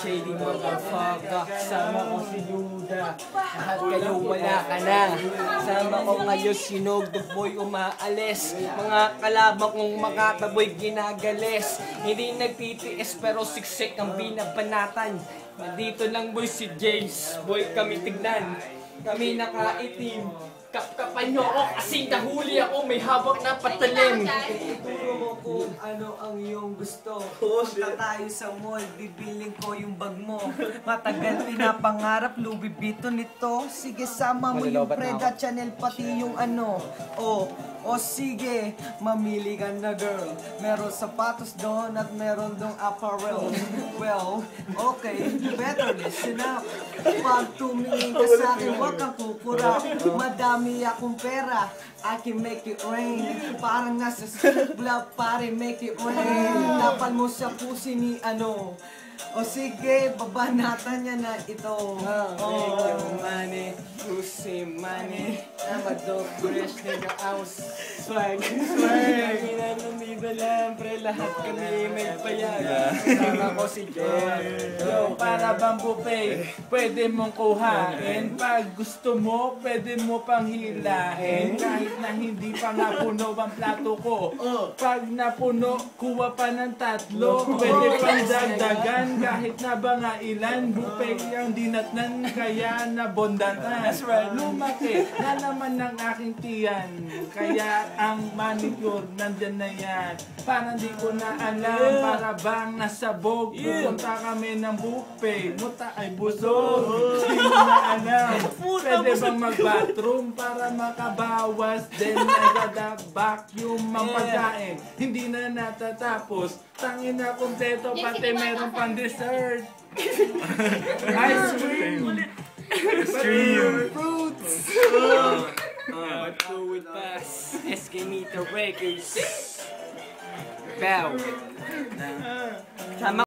JD motherfucker, sama ko si Duda. Lahat kayo wala ka na. Sama ko ngayon si Nog, the boy umaalis. Mga kalaban kong makataboy ginagalis. Hindi nagtitiis pero siksik ang binabanatan. Nandito lang boy si James, boy kami tignan. Kami nakaitim. Kapkapan nyo ako kasi nahuli ako, may hawak na patalim. Ituro mo kung ano ang iyong gusto. Punta tayo sa mall, bibiling ko yung bag mo. Matagal pinapangarap, Louis Vuitton nito. Sige, sama mo yung Preda, Chanel, pati yung ano. O sige, mamili ka na girl. Meron sapatos doon at meron dong apparel. Well, okay, better listen up. Pag tumingin ka sa akin, huwag kang kukurap. Madami akong pera, I can make it rain. Parang nasa strip club, pare, make it rain. Tapal mo sa pusi ni ano. O sige, babanatan niya na ito. Make your money, pussy money. I'm a dog fresh nigga, I was swag. Kaya nandito lang, pre, lahat kami may payag. Sama ko si John. Yo, para bang buffet, pwede mong kuhain. Pag gusto mo, pwede mo pang hilahin. Kahit na hindi pa napuno ang plato ko. Pag napuno, kuha pa ng tatlo. Pwede pang dagdagan. Kahit na ba nga ilan, buffet ang dinatnan, kaya nabondatan. Lumaki na naman ng aking tiyan, kaya ang manicure nandyan na yan. Parang di ko na alam, para bang nasabog. Pupunta kami ng buffet, muta ay busog. Di mo na alam, pwede bang mag-bathroom para makabawas. Then nagada-vacuum ang pagkain, hindi na natatapos. Tangin na kompleto, pati meron pang dessert. Ice cream. Fruits. Go with us, SK Meter Records. Bow. Sama